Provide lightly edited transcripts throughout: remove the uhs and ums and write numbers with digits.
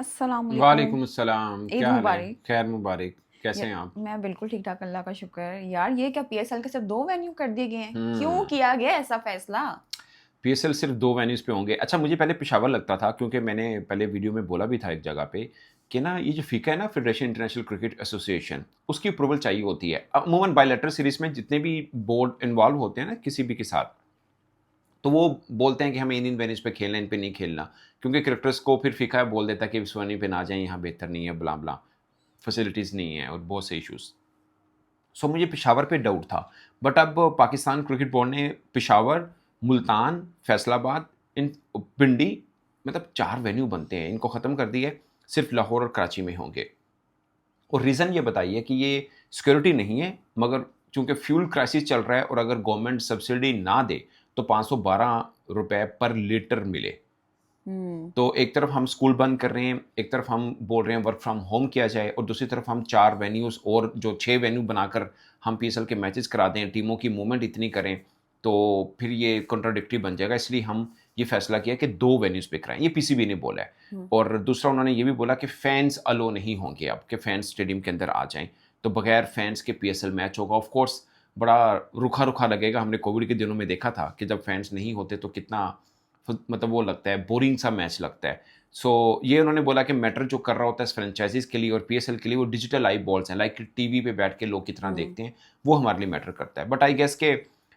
अस्सलाम वालेकुम। वालेकुम अस्सलाम। ईद क्या हाल है? मुबारक। खैर मुबारक। कैसे या हैं आप? मैं बिल्कुल ठीक-ठाक, अल्लाह का शुक्र है। यार ये क्या पीएसएल के सिर्फ 2 वेन्यू कर दिए गए हैं? क्यों हम्म। किया गया ऐसा फैसला? पीएसएल सिर्फ 2 वेन्यूज़ पे होंगे। अच्छा, मुझे पहले पेशावर लगता था क्योंकि मैंने पहले वीडियो में बोला भी था एक जगह पे कि ना ये जो फीफा है ना, फेडरेशन इंटरनेशनल क्रिकेट एसोसिएशन, उसकी अप्रूवल चाहिए होती है। अमूमन बायलैटरल सीरीज़ में जितने भी बोर्ड इन्वॉल्व होते हैं ना किसी भी के साथ, तो वो बोलते हैं कि हमें इन वेन्यूज़ पे खेलना है, इन पे नहीं खेलना। क्योंकि क्रिकेटर्स को फिर फीफा बोल देता है कि इस वेन्यू पे ना जाएँ, यहाँ बेहतर नहीं है, ब्ला-ब्ला, फैसिलिटीज़ नहीं है और बहुत से इश्यूज़। सो मुझे पेशावर पे डाउट था, बट अब पाकिस्तान क्रिकेट बोर्ड ने पेशावर, मुल्तान, फैसलाबाद, इन पिंडी, मतलब 4 वेन्यू बनते हैं, इनको ख़त्म कर दिया है, सिर्फ लाहौर और कराची में होंगे। और रीज़न ये बताइए कि ये सिक्योरिटी नहीं है, मगर चूँकि फ्यूल क्राइसिस चल रहा है और अगर गवर्नमेंट सब्सिडी ना दे, तो ₹512 पर लीटर मिले। हुँ। तो एक तरफ हम स्कूल बंद कर रहे हैं, एक तरफ हम बोल रहे हैं वर्क फ्रॉम होम किया जाए और दूसरी तरफ हम 4 वेन्यूज़ और जो 6 वेन्यू बनाकर हम पीएसएल के मैचेस करा दें, टीमों की मूवमेंट इतनी करें, तो फिर ये कॉन्ट्राडिक्टरी बन जाएगा। इसलिए हम ये फैसला किया कि 2 वेन्यूज़ पे कराएँ, ये पीसीबी ने बोला है। हुँ। और दूसरा उन्होंने ये भी बोला कि फैन्स अलो नहीं होंगे अब, कि फैन्स स्टेडियम के अंदर आ जाएँ, तो बगैर फैन्स के पीएसएल मैच होगा। ऑफ कोर्स बड़ा रूखा-रूखा लगेगा, हमने कोविड के दिनों में देखा था कि जब फैन्स नहीं होते तो कितना मतलब वो लगता है, बोरिंग सा मैच लगता है। सो ये उन्होंने बोला कि मैटर जो कर रहा होता है इस फ्रेंचाइज़ीज़ के लिए और पीएसएल के लिए, वो डिजिटल आई बॉल्स हैं, लाइक टीवी पे बैठ के लोग कितना हुँ। देखते हैं, वो हमारे लिए मैटर करता है। बट आई गेस के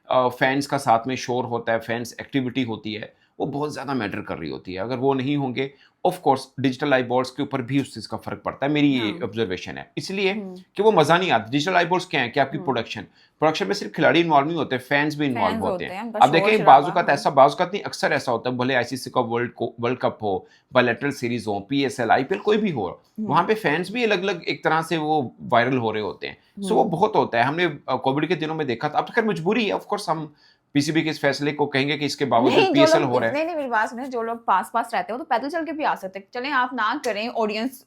फैन्स का साथ में शोर होता है, फैन्स एक्टिविटी होती है, वो बहुत ज़्यादा मैटर कर रही होती है। अगर वो नहीं होंगे, of course digital I balls के ऊपर भी उस चीज़ का फ़र्क पड़ता है, मेरी ये हाँ। ऑब्ज़र्वेशन है। इसलिए हुँ। कि वो मज़ा नहीं आता। डिजिटल आई बॉल्स क्या है कि आपकी हुँ। प्रोडक्शन प्रोडक्शन में सिर्फ खिलाड़ी इन्वॉल्व नहीं होते, फैन्स भी इन्वॉल्व फैन्स होते होते हैं। हैं, उनका अब देखें शोर-शराबा। हाँ। बाज़ औक़ात नहीं, अक्सर ऐसा होता है, भले आईसीसी का वर्ल्ड कप हो, बायलैटरल सीरीज़ हो, पीएसएल, आईपीएल कोई भी हो, हुँ। वहाँ पे फैन्स भी अलग-अलग एक तरह से वो वायरल हो रहे होते हैं। सो वो हुँ। बहुत होता है। हमने कोविड के दिनों में देखा था। अब तो खैर मजबूरी है, ऑफ कोर्स हम पीसीबी के इस फैसले को कहेंगे कि इसके बावजूद नहीं, जो पीएसएल लोग हो रहा है। नहीं, मेरी बात सुनिए, जो लोग पास-पास रहते हैं, वो तो पैदल चल के भी आ सकते हैं। चलें आप ना करें ऑडियंस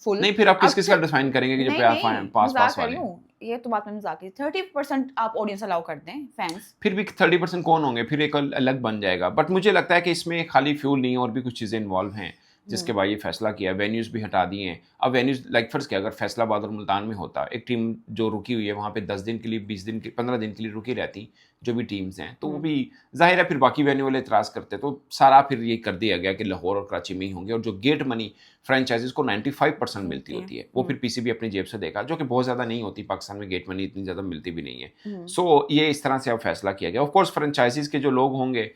फुल। नहीं, फिर आप आप किस-किस का सिर्फ डिफाइन करेंगे कि जो नहीं, नहीं, पास-पास मज़ाक कर वाले रही हैं? हूँ। ये तो बात मैंने मज़ाक की। 30% आप ऑडियंस अलाउ कर दें, फैन्स। फिर भी 30% कौन होंगे? फिर एक अलग बन जाएगा। बट मुझे लगता है कि इसमें खाली फ्यूल नहीं है, और भी कुछ चीज़ें इन्वॉल्व हैं, हुँ। जिसके बाद ये फैसला किया। वेन्यूज़ भी हटा दिए हैं। अब वेन्यूज़ लाइक फ़र्ज़ किया, अगर फैसलाबाद और मुल्तान में होता, एक टीम जो रुकी हुई है वहाँ पे 10 दिन के लिए, 20 दिन के 15 दिन के लिए रुकी रहती, जो भी टीम्स हैं, तो वो हुँ। भी ज़ाहिर है फिर बाकी वेन्यू वाले एतराज़ करते। तो सारा फिर ये कर दिया गया कि लाहौर और कराची में ही होंगे, और जो गेट मनी फ्रेंचाइज़ीज़ को 95% मिलती मिलती है। होती है, वो हुँ। फिर पीसीबी अपनी जेब से देगा, जो कि बहुत ज़्यादा नहीं होती। पाकिस्तान में गेट मनी इतनी ज़्यादा मिलती भी नहीं है। हुँ। सो ये इस तरह से अब फैसला किया गया। ऑफ कोर्स फ्रेंचाइज़ीज़ के जो लोग होंगे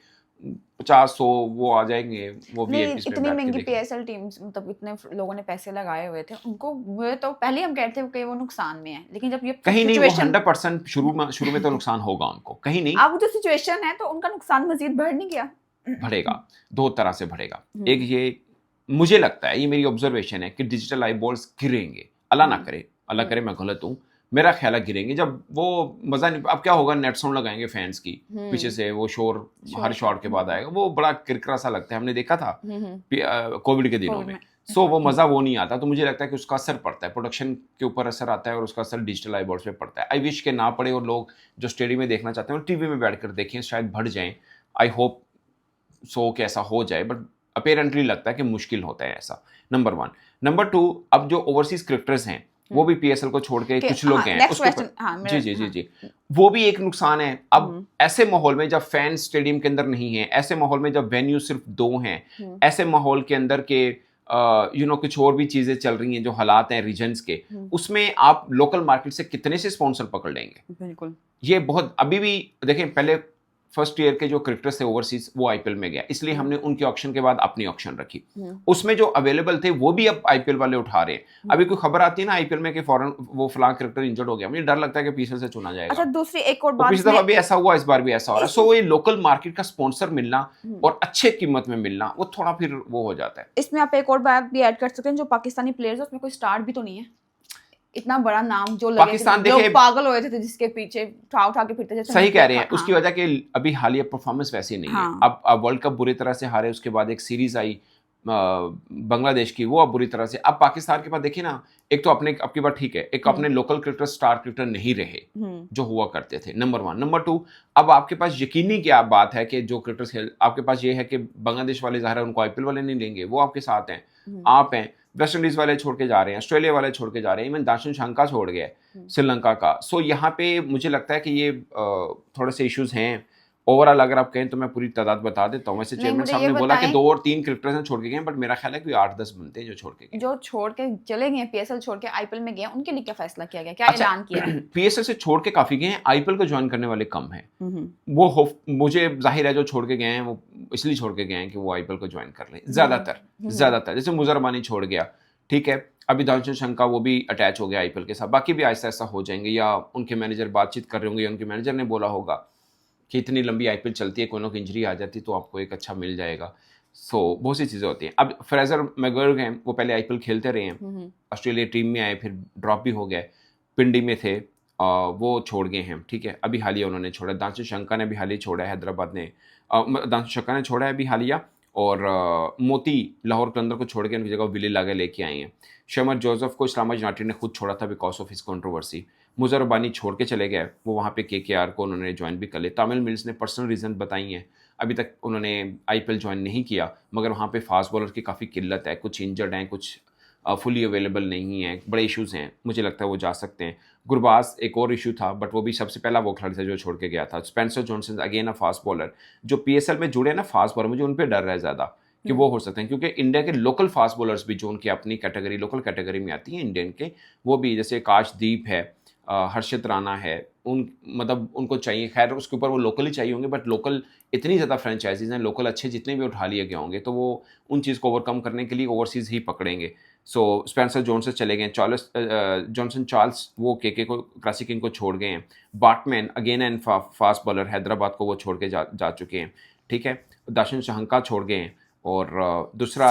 50-100 वो आ जाएँगे, वो नहीं, वीआईपीज़ में इतनी बैठ के महँगी देखेंगे। पीएसएल टीम्स, मतलब इतने लोगों ने पैसे लगाए हुए थे, उनको वो तो पहले ही हम कहते थे कि वो नुकसान में है। लेकिन जब ये सब कहीं नहीं, वो सिचुएशन 100% शुरू में तो नुकसान होगा उनको, कहीं नहीं। अब जो सिचुएशन है, तो उनका नुकसान मज़ीद बढ़ नहीं गया? बढ़ेगा, 2 तरह से बढ़ेगा। एक हुँ। ये, मुझे लगता है, ये मेरी ऑब्ज़र्वेशन है कि डिजिटल आई बॉल्स गिरेंगे। अल्लाह ना हुँ। करे, अल्लाह हुँ। करे मैं गलत हूँ। मेरा ख़्याल है गिरेंगे, जब वो मज़ा नहीं। अब क्या होगा, नेट साउंड लगाएँगे फैन्स की, पीछे हुँ। से वो शोर हर शोर-शराबा। शॉट के बाद हुँ। आएगा, वो बड़ा किरकिरा सा लगता है, हमने देखा था हुँ, हुँ। कोविड के दिनों कोविड में। में। सो वो मज़ा वो नहीं आता, तो मुझे लगता है कि उसका असर पड़ता है, प्रोडक्शन के ऊपर असर आता है और उसका असर डिजिटल आई बॉल्स पे पड़ता है। आई विश के ना पड़े और लोग जो स्टेडियम में देखना चाहते हैं वो टीवी में बैठकर देखें, शायद बढ़ जाएँ। आई होप सो कि ऐसा हो जाए, बट अपीयरेंटली लगता है कि मुश्किल होता है ऐसा। नंबर 1। नंबर 2, अब जो ओवरसीज़ क्रिकेटर्स हैं, वो हुँ। भी पीएसएल को छोड़ के कि कुछ लोग हाँ, गए हैं, नेक्स्ट उसके ऊपर। क्वेश्चन, हाँ, जी, मेरा जी, जी, हाँ। जी। वो भी एक नुकसान है। अब हुँ। ऐसे माहौल में जब फैन्स स्टेडियम के अंदर नहीं हैं, ऐसे माहौल में जब वेन्यू सिर्फ 2 हैं, हुँ। ऐसे माहौल के अंदर के कुछ और भी चीज़ें चल रही हैं, जो हालात हैं रीजन्स के, हुँ। उसमें आप लोकल मार्केट से कितने से स्पॉन्सर पकड़ लेंगे? बिल्कुल। ये बहुत अभी भी देखें, पहले फर्स्ट ईयर के जो क्रिकेटर्स थे ओवरसीज, वो आईपीएल में गया, इसलिए हुँ। हमने उनके ऑक्शन के बाद अपनी ऑक्शन रखी। हुँ। उसमें जो अवेलेबल थे वो भी अब आईपीएल वाले उठा रहे हैं। हुँ। अभी कोई खबर आती है ना आईपीएल में कि फॉरेन वो फलां क्रिकेटर इंजर्ड हो गया, मुझे डर लगता है कि पीछे से चुना अच्छा, जाएगा। दूसरी एक और वो बात पिछली इसमें, दफा भी ऐसा हुआ, इस बार भी ऐसा हो रहा है। इस सो ये लोकल मार्केट का स्पॉन्सर मिलना हुँ। और अच्छे कीमत में मिलना, वो थोड़ा फिर वो हो जाता है। इसमें आप एक और बात भी ऐड कर सकते हैं, जो पाकिस्तानी प्लेयर्स हैं, उसमें कोई स्टार भी तो नहीं है। इतना बड़ा नाम जो लगे थे, पाकिस्तान लोग देखे, पागल हुए थे जिसके पीछे उठा-उठा के फिरते, जैसे सही कह मुझे रहे हैं, उसकी हाँ। वजह कि अभी हालिया परफॉर्मेंस वैसी नहीं है। हाँ। अब वर्ल्ड कप बुरी तरह से हारे, उसके बाद एक सीरीज आई, बांग्लादेश की, वो अब बुरी तरह से। अब पाकिस्तान के पास देखिए ना, एक तो अपने आपकी बात ठीक है, एक अपने लोकल क्रिकेटर, स्टार क्रिकेटर नहीं रहे जो हुआ करते थे, नंबर 1। नंबर 2, अब आपके पास यकीनी क्या बात है कि जो क्रिकेटर्स आपके पास ये है कि बांग्लादेश वाले ज़ाहिर है उनको आईपीएल वाले नहीं लेंगे, वो आपके साथ हैं, आप हैं, वेस्ट इंडीज वाले छोड़ के जा रहे हैं, ऑस्ट्रेलिया वाले छोड़ के जा रहे हैं, इवन दाशन शंका छोड़ गया है श्रीलंका का। सो यहाँ पे मुझे लगता है कि ये थोड़े से इश्यूज हैं। ओवरऑल अगर आप कहें तो मैं पूरी तादाद बता देता हूँ। वैसे चेयरमैन साहब ने बोला कि 2 और 3 क्रिकेटर्स हैं छोड़ के गए, बट मेरा ख्याल है कि 8-10 बनते हैं जो छोड़ के गए, जो छोड़ के चले गए, पीएसएल छोड़ के आईपीएल में गए, उनके लिए क्या फैसला किया गया, क्या ऐलान किया है? पीएसएल से छोड़ के काफी गए हैं, आईपीएल को ज्वाइन करने वाले कम हैं। वो मुझे जाहिर है जो छोड़ के गए हैं वो इसलिए छोड़ के गए हैं कि वो आईपीएल को ज्वाइन कर लें, ज्यादातर। जैसे मुजर रबानी छोड़ गया, ठीक है, अभी दानिश शंका वो भी अटैच हो गया आईपीएल के साथ, बाकी भी आहिस्ता आहिस्ता हो जाएंगे, या उनके मैनेजर बातचीत कर रहे होंगे, उनके मैनेजर ने बोला होगा कि इतनी लंबी आईपीएल चलती है, कोई इंजरी आ जाती तो आपको एक अच्छा मिल जाएगा। सो बहुत सी चीज़ें होती हैं। अब फ्रेजर मैगुइर हैं, वो पहले आईपीएल खेलते रहे हैं, ऑस्ट्रेलिया टीम में आए, फिर ड्रॉप भी हो गए, पिंडी में थे, वो छोड़ गए हैं, ठीक है, अभी हालिया उन्होंने छोड़ा। दानिश शंका ने भी हालिया छोड़ा है, हैदराबाद ने, दानिश शंका ने छोड़ा है अभी हालिया, और मोती लाहौर कलंदर को छोड़ के उनकी जगह विली लागे लेके आए हैं। शमर जोसेफ को इस्लामा जनाटी ने खुद छोड़ा था बिकॉज ऑफ हिस कंट्रोवर्सी। मुजर रबानी छोड़ के चले गए, वो वहाँ पे केकेआर को उन्होंने ज्वाइन भी कर लिया। तामिल मिल्स ने पर्सनल रीज़न बताई हैं, अभी तक उन्होंने आईपीएल ज्वाइन नहीं किया, मगर वहाँ पे फास्ट बॉलर की काफ़ी किल्लत है, कुछ इंजर्ड हैं, कुछ फुली अवेलेबल नहीं है, बड़े इश्यूज़ हैं, मुझे लगता है वो जा सकते हैं। गुरबाज एक और इशू था, बट वो भी सबसे पहला वो खिलाड़ी था जो छोड़ के गया था। Spencer Johnson again a fast bowler, जो पीएसएल में जुड़े ना फास्ट बॉलर, मुझे उन पर डर रहा है ज़्यादा कि वो हो सकते हैं, क्योंकि इंडिया के लोकल फास्ट बॉलर्स भी जो उनकी अपनी कैटेगरी, लोकल कैटेगरी में आती हैं इंडियन के, वो भी, जैसे काशदीप है, हर्षित राणा है, मतलब उनको चाहिए, खैर उसके ऊपर वो लोकल ही चाहिए होंगे, बट लोकल इतनी ज़्यादा फ्रेंचाइजीज हैं, लोकल अच्छे जितने भी उठा लिए गए होंगे, तो वो उन चीज़ को ओवरकम करने के लिए ओवरसीज़ ही पकड़ेंगे। सो स्पेंसर जॉनसन चले गए, जॉनसन चार्ल्स वो के को, क्लासिक किंग को छोड़ गए हैं। Baartman again and fast bowler, Hyderabad को वो छोड़ के जा चुके हैं, ठीक है। दाशन शहंका छोड़ गए हैं, और दूसरा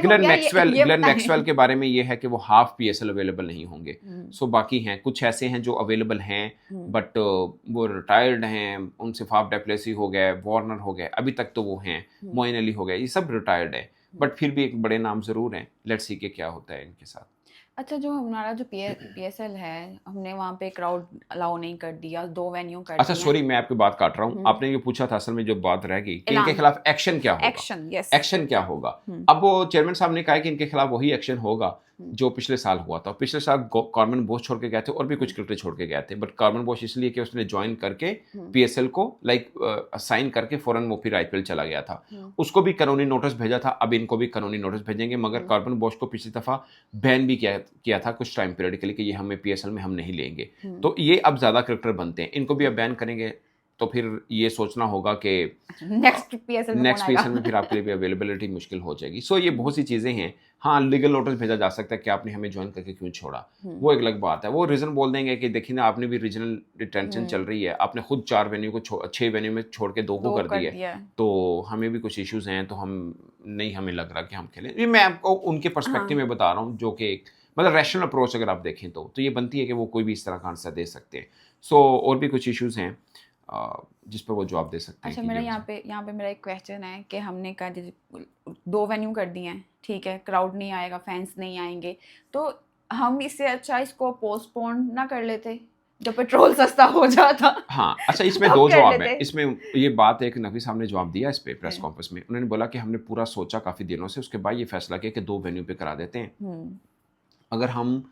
ग्लेन मैक्सवेल के बारे में ये है कि वो हाफ पीएसएल अवेलेबल नहीं होंगे। सो बाकी हैं कुछ ऐसे हैं जो अवेलेबल हैं, बट वो रिटायर्ड हैं, उनसे फाफ डेप्लेसी हो गए, वार्नर हो गए, अभी तक तो वो हैं, मोइन अली हो गए, ये सब रिटायर्ड है, बट फिर भी एक बड़े नाम जरूर हैं। लेट्स सी के क्या होता है इनके साथ। अच्छा, जो हमारा जो पीएसएल है, हमने वहाँ पे क्राउड अलाउ नहीं कर दिया, 2 वेन्यू कर अच्छा सॉरी, मैं आपकी बात काट रहा हूँ, आपने ये पूछा था, असल में जो बात रह गई कि इनके खिलाफ एक्शन क्या होगा। एक्शन क्या होगा? अब वो चेयरमैन साहब ने कहा कि इनके खिलाफ वही एक्शन होगा जो पिछले साल हुआ था। पिछले साल कॉर्बन बोस छोड़ के गए थे, और भी कुछ क्रिकेटर छोड़ के गए थे, बट कॉर्बन बोस इसलिए कि उसने ज्वाइन करके पीएसएल को साइन करके फौरन वो फिर आईपीएल चला गया था, उसको भी कानूनी नोटिस भेजा था। अब इनको भी कानूनी नोटिस भेजेंगे, मगर कॉर्बन बोस को पिछली दफा बैन भी किया था कुछ टाइम पीरियड के लिए कि ये हमें पीएसएल में हम नहीं लेंगे। तो ये अब ज्यादा क्रिकेटर बनते हैं, इनको भी अब बैन करेंगे, तो फिर ये सोचना होगा कि नेक्स्ट पीएसएल में फिर आपके लिए भी अवेलेबिलिटी मुश्किल हो जाएगी। सो ये बहुत सी चीज़ें हैं। हाँ, लीगल नोटिस भेजा जा सकता है कि आपने हमें ज्वाइन करके क्यों छोड़ा, वो एक अलग बात है। वो रीज़न बोल देंगे कि देखिए ना, आपने भी रीजनल डिटेंशन चल रही है, आपने खुद 4 वेन्यू को 6 वेन्यू में छोड़ के 2 को कर दिया, तो हमें भी कुछ इश्यूज़ हैं, तो हमें लग रहा कि हम खेलें। ये मैं आपको उनके पर्सपेक्टिव में बता रहा हूँ, जो कि मतलब रैशनल अप्रोच अगर आप देखें तो ये बनती है कि वो कोई भी इस तरह का आंसर दे सकते हैं। सो और भी कुछ इश्यूज़ हैं जिस पर वो जवाब दे सकते हैं। अच्छा, मेरा यहाँ पे मेरा एक क्वेश्चन है कि हमने कहा 2 वेन्यू कर दिए हैं, ठीक है, क्राउड नहीं आएगा, फैंस नहीं आएंगे, तो हम इससे अच्छा इसको पोस्टपोन ना कर लेते जब पेट्रोल सस्ता हो जाता। हाँ, अच्छा, इसमें 2 जवाब है। इसमें ये बात एक नकवी साहब ने जवाब दिया इस पे प्रेस कॉन्फ्रेंस में। उन्होंने बोला कि हमने पूरा सोचा काफ़ी दिनों से, उसके बाद ये फैसला किया कि 2 वेन्यू पे करा देते हैं। अगर हम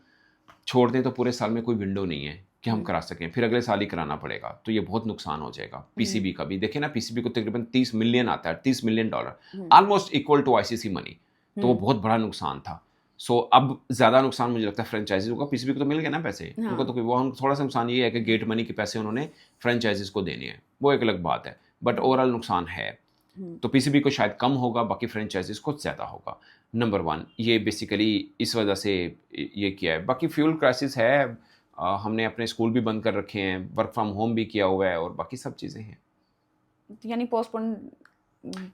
छोड़ दें तो पूरे साल में कोई विंडो नहीं है कि हम करा सकें, फिर अगले साल ही कराना पड़ेगा, तो ये बहुत नुकसान हो जाएगा। पीसीबी का भी देखिए ना, पीसीबी को तकरीबन 30 मिलियन आता है, $30 million, almost equal to ICC money, तो वो बहुत बड़ा नुकसान था। सो अब ज़्यादा नुकसान मुझे लगता है फ्रेंचाइजीज को। पीसीबी को तो मिल गया ना पैसे, उनको तो वो थोड़ा सा नुकसान ये है कि गेट मनी के पैसे उन्होंने फ्रेंचाइजीज को देने हैं, वो एक अलग बात है, बट ओवरऑल नुकसान है। तो पीसीबी को शायद कम होगा, बाकी फ्रेंचाइजीज को ज़्यादा होगा। नंबर 1 ये बेसिकली इस वजह से ये किया है। बाकी फ्यूल क्राइसिस है, हमने अपने स्कूल भी बंद कर रखे हैं, वर्क फ्रॉम होम भी किया हुआ है, और बाकी सब चीज़ें हैं। यानी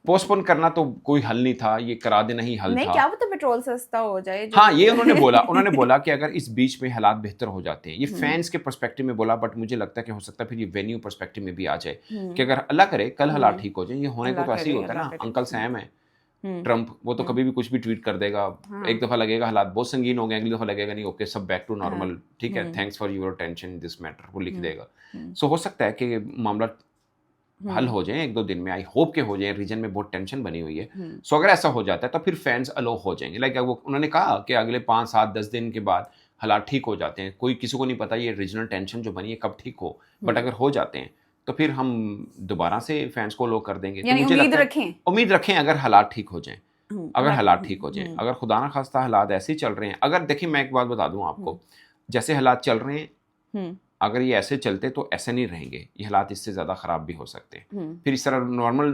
पोस्टपोन करना तो कोई हल नहीं था, ये करा देना ही हल नहीं, था। क्या पता पेट्रोल सस्ता हो जाए। हाँ, ये उन्होंने बोला कि अगर इस बीच में हालात बेहतर हो जाते हैं, ये फैंस के पर्सपेक्टिव में बोला, बट मुझे लगता है कि हो सकता है फिर ये वेन्यू पर्सपेक्टिव में भी आ जाए कि अगर अल्लाह करे कल हालात ठीक हो जाए। ये होने को तो ऐसे ही होता है ना, अंकल सैम है, ट्रम्प, वो तो कभी भी कुछ भी ट्वीट कर देगा। एक दफ़ा लगेगा हालात बहुत संगीन हो गए, अगली दफ़ा लगेगा नहीं ओके सब बैक टू नॉर्मल, ठीक है, thanks for your attention in this matter, वो लिख देगा। सो हो सकता है कि मामला हल हो जाए 1-2 दिन में, आई होप के हो जाए, रीजन में बहुत टेंशन बनी हुई है। सो अगर ऐसा हो जाता है तो फिर फैंस अलो हो जाएंगे, लाइक वो उन्होंने कहा कि अगले 5, 7, 10 दिन के बाद हालात ठीक हो जाते हैं। कोई किसी को नहीं पता ये रीजनल टेंशन जो बनी है कब ठीक हो, बट अगर हो जाते हैं तो फिर हम दोबारा से फैंस को लो कर देंगे। तो यानी मुझे उम्मीद लगता है रखें। उम्मीद रखें अगर हालात ठीक हो जाएं, अगर हालात ठीक हो जाएं, हम्म, अगर खुदा ना खास्ता हालात ऐसे ही चल रहे हैं, अगर देखिए मैं एक बात बता दूं आपको, जैसे हालात चल रहे हैं अगर ये ऐसे चलते तो ऐसे नहीं रहेंगे, ये हालात इससे ज़्यादा ख़राब भी हो सकते हैं। फिर इस तरह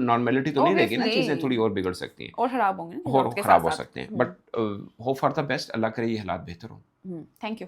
नॉर्मलिटी तो नहीं रहेगी ना, चीज़ें थोड़ी और बिगड़ सकती हैं और ख़राब होंगे ना और वक्त के ख़राब हो साथ-साथ। सकते हैं। But hope for the best, अल्लाह करे ये हालात बेहतर हों। Thank you.